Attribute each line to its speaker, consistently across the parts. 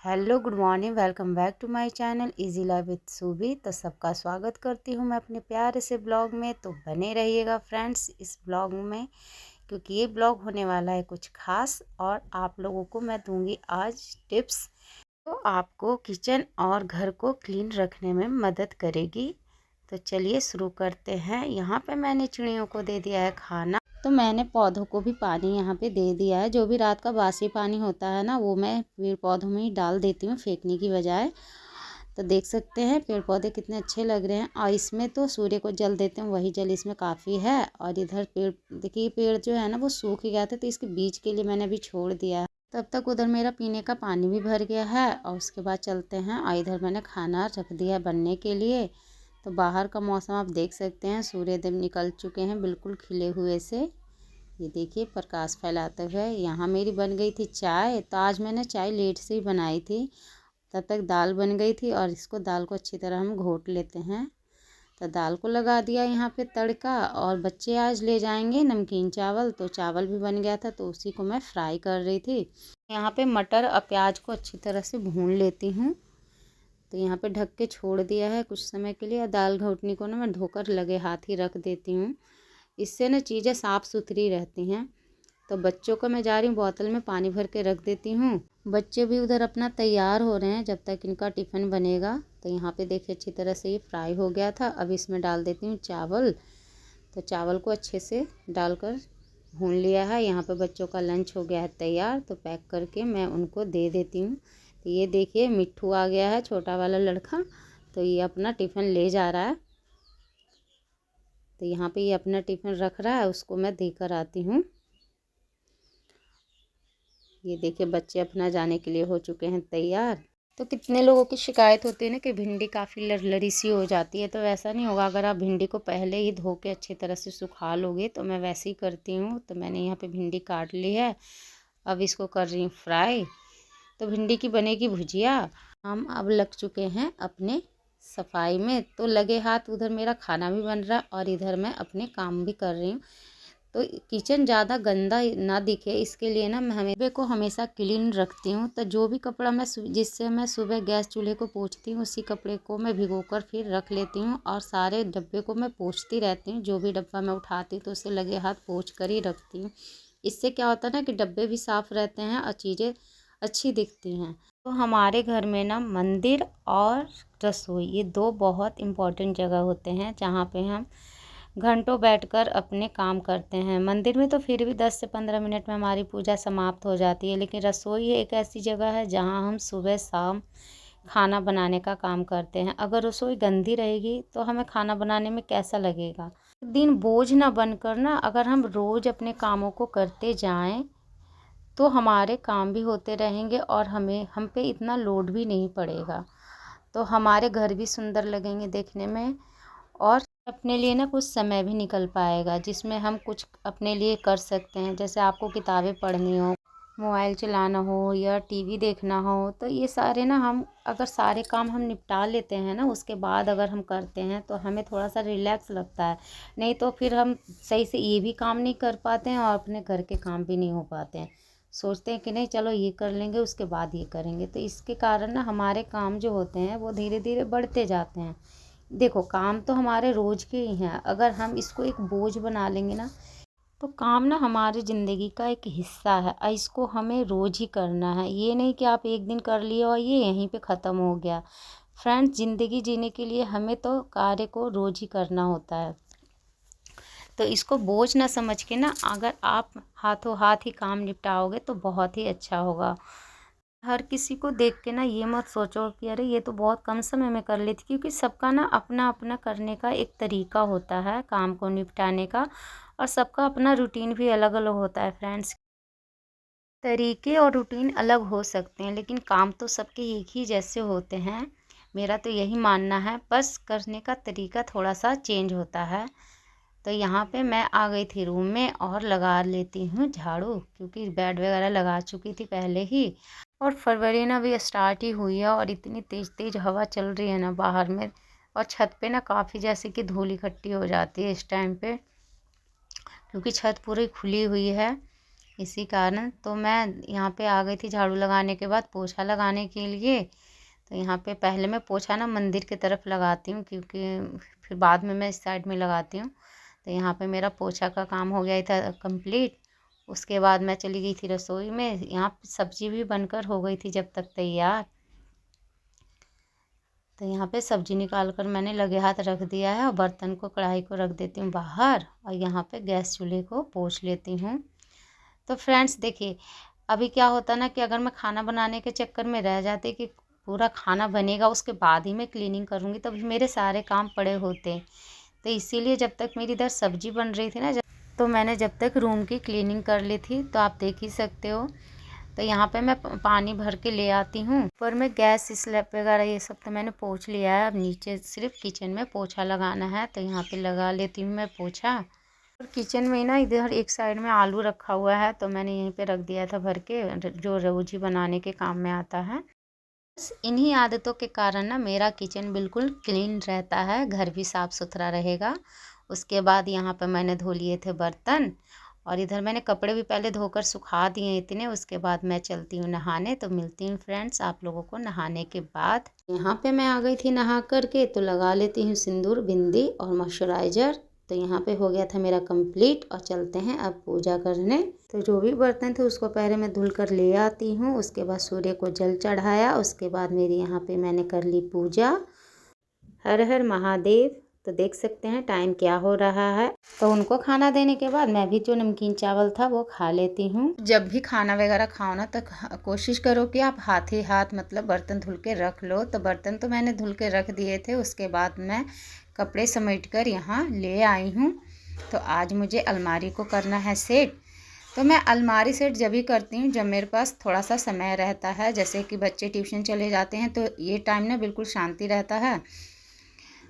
Speaker 1: Hello good morning, welcome back to my channel easy life with Soobi. तो सबका स्वागत करती हूँ मैं अपने प्यारे से ब्लॉग में। तो बने रहिएगा फ्रेंड्स इस ब्लॉग में, क्योंकि ये ब्लॉग होने वाला है कुछ खास और आप लोगों को मैं दूंगी आज टिप्स तो आपको किचन और घर को क्लीन रखने में मदद करेगी। तो चलिए शुरू करते हैं। यहाँ पे मैंने चिड़ियों को दे दिया है खाना, तो मैंने पौधों को भी पानी यहाँ पे दे दिया है। जो भी रात का बासी पानी होता है ना, वो मैं पेड़ पौधों में ही डाल देती हूँ फेंकने की बजाय। तो देख सकते हैं पेड़ पौधे कितने अच्छे लग रहे हैं। और इसमें तो सूर्य को जल देते हैं, वही जल इसमें काफ़ी है। और इधर पेड़ देखिए, पेड़ जो है ना वो सूख गया था, तो इसके बीज के लिए मैंने अभी छोड़ दिया है। तब तक उधर मेरा पीने का पानी भी भर गया है और उसके बाद चलते हैं। और इधर मैंने खाना रख दिया है बनने के लिए। तो बाहर का मौसम आप देख सकते हैं, सूर्यदेव निकल चुके हैं बिल्कुल खिले हुए से। ये देखिए प्रकाश फैलाते हुए। यहाँ मेरी बन गई थी चाय। तो आज मैंने चाय लेट से ही बनाई थी, तब तक दाल बन गई थी। और इसको दाल को अच्छी तरह हम घोट लेते हैं। तो दाल को लगा दिया यहाँ पे तड़का। और बच्चे आज ले जाएंगे नमकीन चावल, तो चावल भी बन गया था, तो उसी को मैं फ्राई कर रही थी। यहाँ पे मटर और प्याज को अच्छी तरह से भून लेती हूँ। तो यहाँ पे ढक के छोड़ दिया है कुछ समय के लिए। दाल घोटनी को ना मैं धोकर लगे हाथ ही रख देती हूँ, इससे ना चीज़ें साफ़ सुथरी रहती हैं। तो बच्चों को मैं जा रही हूँ बोतल में पानी भर के रख देती हूँ। बच्चे भी उधर अपना तैयार हो रहे हैं जब तक इनका टिफ़िन बनेगा। तो यहाँ पे देखिए अच्छी तरह से ये फ्राई हो गया था। अब इसमें डाल देती हूँ चावल। तो चावल को अच्छे से डालकर भून लिया है। यहाँ पे बच्चों का लंच हो गया है तैयार, तो पैक करके मैं उनको दे देती हूँ। तो ये देखिए मिट्ठू आ गया है, छोटा वाला लड़का। तो ये अपना टिफ़िन ले जा रहा है। तो यहाँ पे ये अपना टिफ़िन रख रहा है, उसको मैं देकर आती हूँ। ये देखिए बच्चे अपना जाने के लिए हो चुके हैं तैयार। तो कितने लोगों की शिकायत होती है ना कि भिंडी काफ़ी लरलरी सी हो जाती है। तो वैसा नहीं होगा अगर आप भिंडी को पहले ही धो के अच्छी तरह से सुखा लोगे। तो मैं वैसे ही करती हूँ। तो मैंने यहाँ पे भिंडी काट ली है, अब इसको कर रही हूँ फ्राई। तो भिंडी की बनेगी भुजिया। हम अब लग चुके हैं अपने सफाई में। तो लगे हाथ उधर मेरा खाना भी बन रहा और इधर मैं अपने काम भी कर रही हूँ। तो किचन ज़्यादा गंदा ना दिखे इसके लिए ना मैं हमें को हमेशा क्लीन रखती हूँ। तो जो भी कपड़ा मैं जिससे मैं सुबह गैस चूल्हे को पोंछती हूँ, उसी कपड़े को मैं भिगोकर फिर रख लेती हूँ। और सारे डब्बे को मैं पोंछती रहती हूँ। जो भी डब्बा मैं उठाती हूँ तो उसे लगे हाथ पोंछ कर ही रखती हूँ। इससे क्या होता है ना कि डब्बे भी साफ़ रहते हैं और चीज़ें अच्छी दिखती हैं। तो हमारे घर में ना मंदिर और रसोई ये दो बहुत इम्पोर्टेंट जगह होते हैं, जहाँ पे हम घंटों बैठकर अपने काम करते हैं। मंदिर में तो फिर भी 10 से 15 मिनट में हमारी पूजा समाप्त हो जाती है, लेकिन रसोई एक ऐसी जगह है जहाँ हम सुबह शाम खाना बनाने का काम करते हैं। अगर रसोई गंदी रहेगी तो हमें खाना बनाने में कैसा लगेगा। दिन बोझ ना बनकर ना अगर हम रोज़ अपने कामों को करते जाएं तो हमारे काम भी होते रहेंगे और हम पे इतना लोड भी नहीं पड़ेगा। तो हमारे घर भी सुंदर लगेंगे देखने में, और अपने लिए ना कुछ समय भी निकल पाएगा जिसमें हम कुछ अपने लिए कर सकते हैं। जैसे आपको किताबें पढ़नी हो, मोबाइल चलाना हो या टीवी देखना हो, तो ये सारे ना हम अगर सारे काम हम निपटा लेते हैं ना, उसके बाद अगर हम करते हैं तो हमें थोड़ा सा रिलैक्स लगता है। नहीं तो फिर हम सही से ये भी काम नहीं कर पाते हैं और अपने घर के काम भी नहीं हो पाते हैं। सोचते हैं कि नहीं चलो ये कर लेंगे उसके बाद ये करेंगे। तो इसके कारण ना हमारे काम जो होते हैं वो धीरे धीरे बढ़ते जाते हैं। देखो काम तो हमारे रोज़ के ही हैं, अगर हम इसको एक बोझ बना लेंगे ना, तो काम ना हमारी ज़िंदगी का एक हिस्सा है और इसको हमें रोज़ ही करना है। ये नहीं कि आप एक दिन कर लिए और ये यहीं पे ख़त्म हो गया। फ्रेंड्स, ज़िंदगी जीने के लिए हमें तो कार्य को रोज़ ही करना होता है। तो इसको बोझ ना समझ के ना अगर आप हाथों हाथ ही काम निपटाओगे तो बहुत ही अच्छा होगा। हर किसी को देख के ना ये मत सोचो कि अरे ये तो बहुत कम समय में कर लेती, क्योंकि सबका ना अपना अपना करने का एक तरीका होता है काम को निपटाने का। और सबका अपना रूटीन भी अलग अलग होता है फ्रेंड्स। तरीके और रूटीन अलग हो सकते हैं लेकिन काम तो सबके एक ही जैसे होते हैं। मेरा तो यही मानना है, बस करने का तरीका थोड़ा सा चेंज होता है। तो यहाँ पे मैं आ गई थी रूम में और लगा लेती हूँ झाड़ू, क्योंकि बेड वगैरह लगा चुकी थी पहले ही। और फरवरी ना भी स्टार्ट ही हुई है और इतनी तेज़ तेज़ हवा चल रही है ना बाहर में। और छत पे ना काफ़ी जैसे कि धूल इकट्ठी हो जाती है इस टाइम पे, क्योंकि छत पूरी खुली हुई है। इसी कारण तो मैं यहाँ पे आ गई थी झाड़ू लगाने के बाद पोछा लगाने के लिए। तो यहाँ पे पहले मैं पोछा ना मंदिर की तरफ लगाती हूँ, क्योंकि फिर बाद में मैं इस साइड में लगाती हूँ। तो यहाँ पे मेरा पोछा का काम हो गया था कंप्लीट। उसके बाद मैं चली गई थी रसोई में। यहाँ पे सब्जी भी बनकर हो गई थी जब तक तैयार। तो यहाँ पे सब्जी निकाल कर मैंने लगे हाथ रख दिया है और बर्तन को, कढ़ाई को रख देती हूँ बाहर, और यहाँ पे गैस चूल्हे को पोंछ लेती हूँ। तो फ्रेंड्स देखिए, अभी क्या होता ना कि अगर मैं खाना बनाने के चक्कर में रह जाती कि पूरा खाना बनेगा उसके बाद ही मैं क्लीनिंग करूँगी, तभी मेरे सारे काम पड़े होते। तो इसीलिए जब तक मेरी इधर सब्जी बन रही थी ना, तो मैंने जब तक रूम की क्लीनिंग कर ली थी। तो आप देख ही सकते हो। तो यहाँ पे मैं पानी भर के ले आती हूँ। ऊपर में गैस स्लैब वगैरह ये सब तो मैंने पोंछ लिया है। अब नीचे सिर्फ किचन में पोछा लगाना है, तो यहाँ पे लगा लेती हूँ मैं पोछा। और किचन में ना इधर एक साइड में आलू रखा हुआ है, तो मैंने यहीं पे रख दिया था भर के, जो रोजी बनाने के काम में आता है। बस इन्हीं आदतों के कारण ना मेरा किचन बिल्कुल क्लीन रहता है, घर भी साफ़ सुथरा रहेगा। उसके बाद यहाँ पे मैंने धो लिए थे बर्तन, और इधर मैंने कपड़े भी पहले धोकर सुखा दिए इतने। उसके बाद मैं चलती हूँ नहाने। तो मिलती हूँ फ्रेंड्स आप लोगों को नहाने के बाद। यहाँ पे मैं आ गई थी नहा कर के, तो लगा लेती हूँ सिंदूर, बिंदी और मॉइस्चराइज़र। तो यहाँ पे हो गया था मेरा कंप्लीट, और चलते हैं अब पूजा करने। तो जो भी बर्तन थे उसको पहले मैं धुल कर ले आती हूँ। उसके बाद सूर्य को जल चढ़ाया। उसके बाद मेरी यहाँ पे मैंने कर ली पूजा। हर हर महादेव। तो देख सकते हैं टाइम क्या हो रहा है। तो उनको खाना देने के बाद मैं भी जो नमकीन चावल था वो खा लेती हूँ। जब भी खाना वगैरह खाओ ना, तो कोशिश करो कि आप हाथ ही हाथ मतलब बर्तन धुल के रख लो। तो बर्तन तो मैंने धुल के रख दिए थे। उसके बाद मैं कपड़े समेट कर यहाँ ले आई हूँ। तो आज मुझे अलमारी को करना है सेट। तो मैं अलमारी सेट जब भी करती हूँ जब मेरे पास थोड़ा सा समय रहता है, जैसे कि बच्चे ट्यूशन चले जाते हैं, तो ये टाइम ना बिल्कुल शांति रहता है।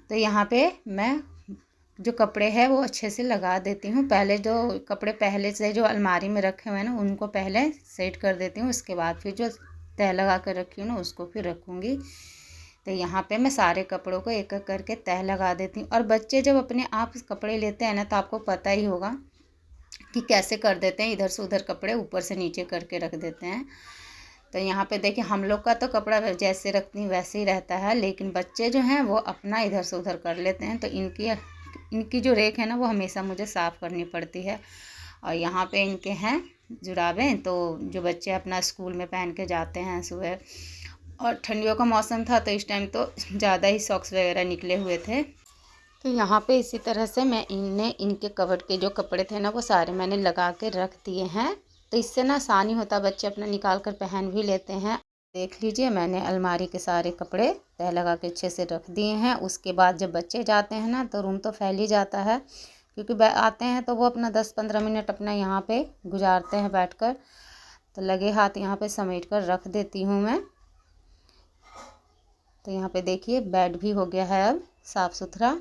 Speaker 1: तो यहाँ पे मैं जो कपड़े हैं वो अच्छे से लगा देती हूँ। पहले जो कपड़े पहले से जो अलमारी में रखे हुए हैं ना, उनको पहले सेट कर देती हूँ। उसके बाद फिर जो तह लगा कर रखी हूँ ना, उसको फिर रखूँगी। तो यहाँ पे मैं सारे कपड़ों को एक एक करके तह लगा देती हूँ। और बच्चे जब अपने आप कपड़े लेते हैं ना, तो आपको पता ही होगा कि कैसे कर देते हैं, इधर से उधर कपड़े ऊपर से नीचे करके रख देते हैं। तो यहाँ पे देखिए, हम लोग का तो कपड़ा जैसे रखती हैं वैसे ही रहता है, लेकिन बच्चे जो हैं वो अपना इधर से उधर कर लेते हैं। तो इनकी जो रेख है ना, वो हमेशा मुझे साफ़ करनी पड़ती है। और यहाँ पे इनके हैं जुराबें, तो जो बच्चे अपना स्कूल में पहन के जाते हैं सुबह। और ठंडियों का मौसम था, तो इस टाइम तो ज़्यादा ही सॉक्स वगैरह निकले हुए थे। तो यहाँ पे इसी तरह से मैं इनके कवर के जो कपड़े थे ना, वो सारे मैंने लगा के रख दिए हैं। तो इससे ना आसानी होता, बच्चे अपना निकाल कर पहन भी लेते हैं। देख लीजिए, मैंने अलमारी के सारे कपड़े तह लगा के अच्छे से रख दिए हैं। उसके बाद जब बच्चे जाते हैं ना, तो रूम तो फैल ही जाता है, क्योंकि आते हैं तो वो अपना 10-15 मिनट अपना यहाँ पे गुजारते हैं बैठकर। तो लगे हाथ यहाँ पे समेट कर रख देती हूँ मैं। तो यहाँ पे देखिए, बेड भी हो गया है अब साफ़ सुथरा।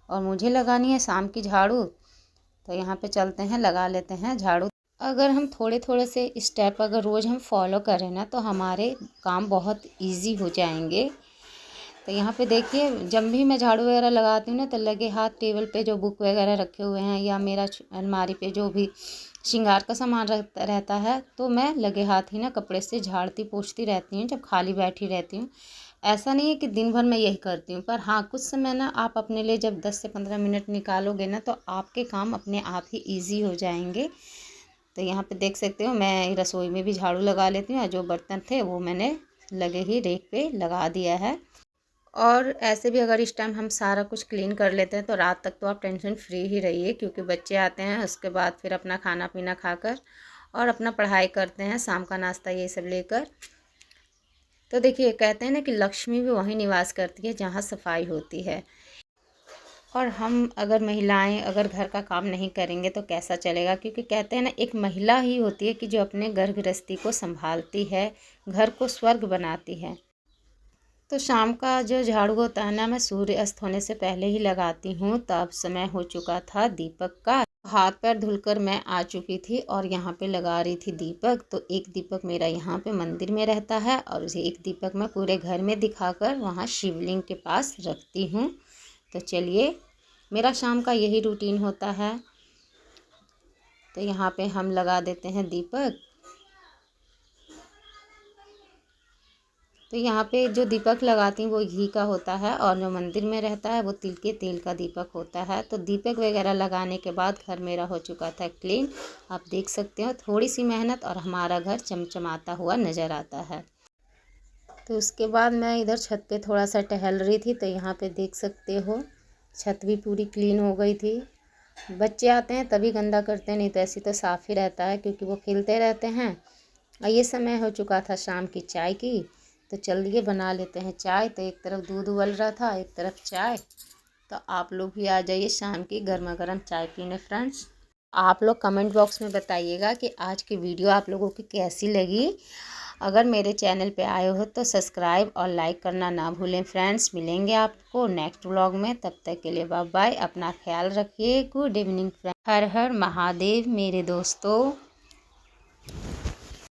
Speaker 1: और मुझे लगानी है शाम की झाड़ू। तो यहाँ पे चलते हैं, लगा लेते हैं झाड़ू। अगर हम थोड़े थोड़े से स्टेप अगर रोज़ हम फॉलो करें ना, तो हमारे काम बहुत इजी हो जाएंगे। तो यहाँ पे देखिए, जब भी मैं झाड़ू वगैरह लगाती हूँ ना, तो लगे हाथ टेबल पे जो बुक वगैरह रखे हुए हैं, या मेरा अलमारी पे जो भी श्रृंगार का सामान रहता है, तो मैं लगे हाथ ही ना कपड़े से झाड़ती पोंछती रहती हूँ जब खाली बैठी रहती हूँ। ऐसा नहीं है कि दिन भर मैं यही करती हूँ, पर हाँ, कुछ समय ना आप अपने लिए जब 10 से 15 मिनट निकालोगे ना, तो आपके काम अपने आप ही ईजी हो जाएंगे। तो यहाँ पे देख सकते हो, मैं रसोई में भी झाड़ू लगा लेती हूँ। जो बर्तन थे वो मैंने लगे ही रेक पे लगा दिया है। और ऐसे भी अगर इस टाइम हम सारा कुछ क्लीन कर लेते हैं, तो रात तक तो आप टेंशन फ्री ही रहिए, क्योंकि बच्चे आते हैं उसके बाद फिर अपना खाना पीना खाकर और अपना पढ़ाई करते हैं, शाम का नाश्ता ये सब लेकर। तो देखिए, कहते हैं ना कि लक्ष्मी भी वहीं निवास करती है जहाँ सफाई होती है। और हम अगर महिलाएं अगर घर का काम नहीं करेंगे तो कैसा चलेगा, क्योंकि कहते हैं ना, एक महिला ही होती है कि जो अपने घर गृहस्थी को संभालती है, घर को स्वर्ग बनाती है। तो शाम का जो झाड़ू होता है ना, मैं सूर्य अस्त होने से पहले ही लगाती हूँ। तब समय हो चुका था दीपक का। हाथ पैर धुलकर मैं आ चुकी थी और यहाँ पे लगा रही थी दीपक। तो एक दीपक मेरा यहाँ पे मंदिर में रहता है, और उसे एक दीपक मैं पूरे घर में दिखाकर वहाँ शिवलिंग के पास रखती हूँ। तो चलिए, मेरा शाम का यही रूटीन होता है। तो यहाँ पे हम लगा देते हैं दीपक। तो यहाँ पे जो दीपक लगाती हैं वो घी का होता है और जो मंदिर में रहता है वो तिल के तेल का दीपक होता है। तो दीपक वगैरह लगाने के बाद घर मेरा हो चुका था क्लीन। आप देख सकते हो थोड़ी सी मेहनत और हमारा घर चमचमाता हुआ नज़र आता है। तो उसके बाद मैं इधर छत पे थोड़ा सा टहल रही थी, तो यहाँ पे देख सकते हो छत भी पूरी क्लीन हो गई थी। बच्चे आते हैं तभी गंदा करते हैं, नहीं तो ऐसे तो साफ़ ही रहता है क्योंकि वो खेलते रहते हैं। और ये समय हो चुका था शाम की चाय की, तो चलिए बना लेते हैं चाय। तो एक तरफ दूध उबल रहा था, एक तरफ चाय। तो आप लोग भी आ जाइए शाम की गर्मा गर्म चाय पीने फ्रेंड्स। आप लोग कमेंट बॉक्स में बताइएगा कि आज की वीडियो आप लोगों की कैसी लगी। अगर मेरे चैनल पे आए हो तो सब्सक्राइब और लाइक करना ना भूलें फ्रेंड्स। मिलेंगे आपको नेक्स्ट व्लॉग में, तब तक के लिए बाय बाय। अपना ख्याल रखिए। Good evening friends. हर हर महादेव मेरे दोस्तों।